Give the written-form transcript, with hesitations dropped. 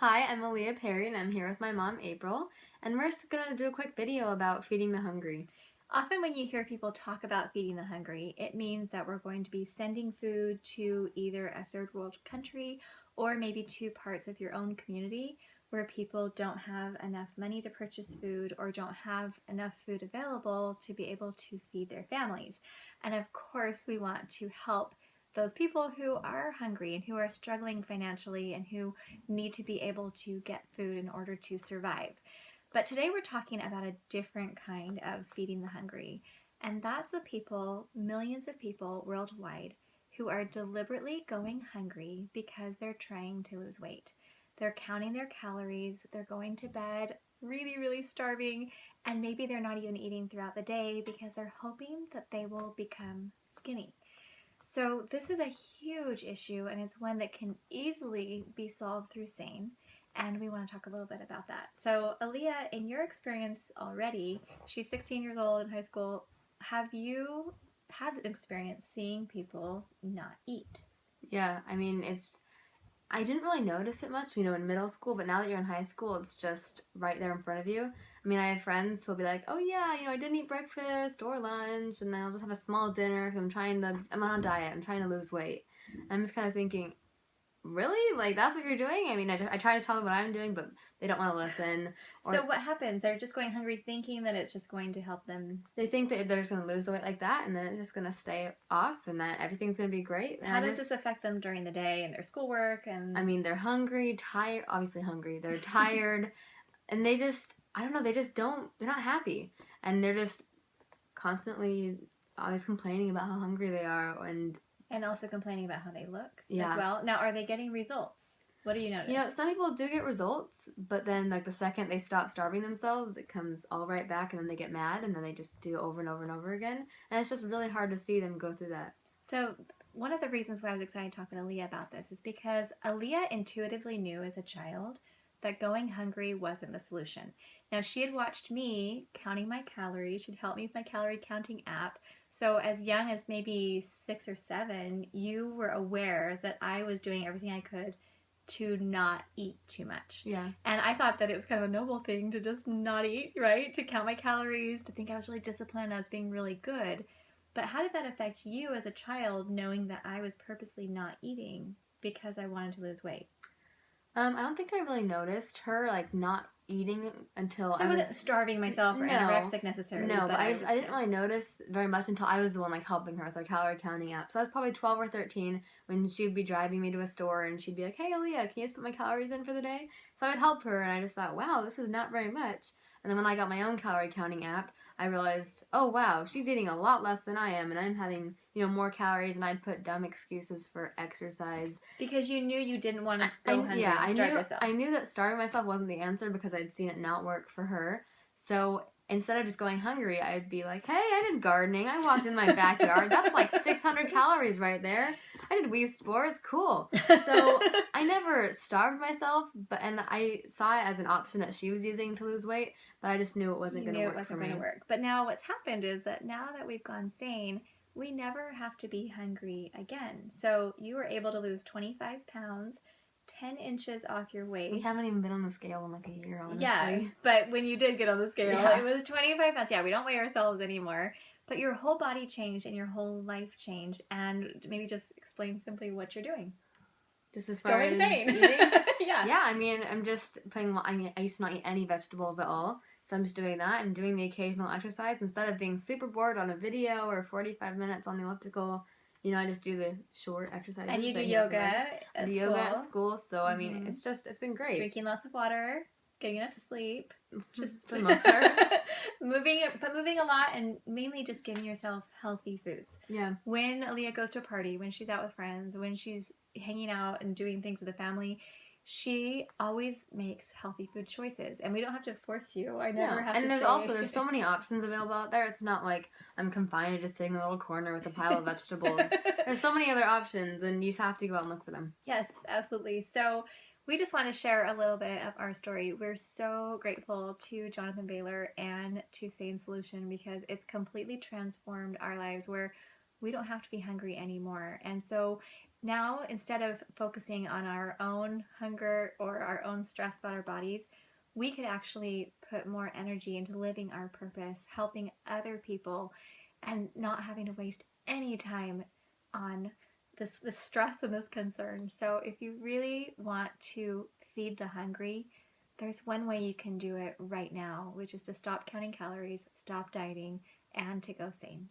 Hi, I'm Aaliyah Perry, and I'm here with my mom, April, and we're just going to do a quick video about feeding the hungry. Often when you hear people talk about feeding the hungry, it means that we're going to be sending food to either a third world country or maybe to parts of your own community where people don't have enough money to purchase food or don't have enough food available to be able to feed their families. And of course, we want to help those people who are hungry and who are struggling financially and who need to be able to get food in order to survive. But today we're talking about a different kind of feeding the hungry, and that's the people, millions of people worldwide, who are deliberately going hungry because they're trying to lose weight. They're counting their calories, they're going to bed really, really starving, and maybe they're not even eating throughout the day because they're hoping that they will become skinny. So this is a huge issue, and it's one that can easily be solved through SANE, and we want to talk a little bit about that. So Aaliyah, in your experience already, she's 16 years old in high school, have you had the experience seeing people not eat? Yeah, I didn't really notice it much, in middle school, but now that you're in high school, it's just right there in front of you. I have friends who'll be like, oh yeah, I didn't eat breakfast or lunch, and then I'll just have a small dinner because I'm on a diet, I'm trying to lose weight. And I'm just kind of thinking, really? Like, that's what you're doing? I try to tell them what I'm doing, but they don't want to listen. So what happens? They're just going hungry thinking that it's just going to help them. They think that they're just going to lose the weight like that, and then it's just going to stay off, and that everything's going to be great. And how does this affect them during the day and their schoolwork? And they're hungry, tired, obviously hungry. They're tired, and they just, I don't know, they're not happy. And they're just constantly always complaining about how hungry they are, and also complaining about how they look Yeah. as well. Now, are they getting results? What do you notice? Some people do get results, but then like the second they stop starving themselves, it comes all right back, and then they get mad, and then they just do it over and over and over again. And it's just really hard to see them go through that. So one of the reasons why I was excited to talk with Aaliyah about this is because Aaliyah intuitively knew as a child that going hungry wasn't the solution. Now, she had watched me counting my calories. She'd helped me with my calorie counting app. So as young as maybe 6 or 7, you were aware that I was doing everything I could to not eat too much. Yeah. And I thought that it was kind of a noble thing to just not eat, right? To count my calories, to think I was really disciplined, I was being really good. But how did that affect you as a child, knowing that I was purposely not eating because I wanted to lose weight? I don't think I really noticed her not eating until I wasn't starving myself or anorexic necessarily. No, but I didn't really notice very much until I was the one helping her with her calorie counting app. So I was probably 12 or 13 when she'd be driving me to a store and she'd be like, "Hey, Aaliyah, can you just put my calories in for the day?" So I would help her, and I just thought, wow, this is not very much. And then when I got my own calorie counting app, I realized, oh wow, she's eating a lot less than I am, and I'm having more calories, and I'd put dumb excuses for exercise. Because you knew you didn't want to go hungry and starve yourself. I knew that starving myself wasn't the answer because I'd seen it not work for her. So instead of just going hungry, I'd be like, hey, I did gardening. I walked in my backyard. That's like 600 calories right there. I did Wii Sports. Cool. So I never starved myself, and I saw it as an option that she was using to lose weight, but I just knew it wasn't going to work for me. But now what's happened is that now that we've gone SANE, we never have to be hungry again. So you were able to lose 25 pounds, 10 inches off your waist. We haven't even been on the scale in like a year, honestly. Yeah, but when you did get on the scale, it was 25 pounds. Yeah, we don't weigh ourselves anymore. But your whole body changed and your whole life changed. And maybe just explain simply what you're doing. Just as far as eating? Yeah, I'm just putting, I used to not eat any vegetables at all. So I'm just doing that. I'm doing the occasional exercise. Instead of being super bored on a video or 45 minutes on the elliptical, I just do the short exercises. And you do yoga at school. Yoga at school. So, it's been great. Drinking lots of water, getting enough sleep. Just for the most part. moving a lot, and mainly just giving yourself healthy foods. Yeah. When Aaliyah goes to a party, when she's out with friends, when she's hanging out and doing things with the family, she always makes healthy food choices, and we don't have to force you. I never have to. And there's so many options available out there. It's not like I'm confined to just sitting in a little corner with a pile of vegetables. There's so many other options, and you just have to go out and look for them. Yes, absolutely. So we just want to share a little bit of our story. We're so grateful to Jonathan Bailor and to SANE Solution because it's completely transformed our lives where we don't have to be hungry anymore. And so Now, instead of focusing on our own hunger or our own stress about our bodies, we could actually put more energy into living our purpose, helping other people, and not having to waste any time on this stress and this concern. So if you really want to feed the hungry, there's one way you can do it right now, which is to stop counting calories, stop dieting, and to go sane.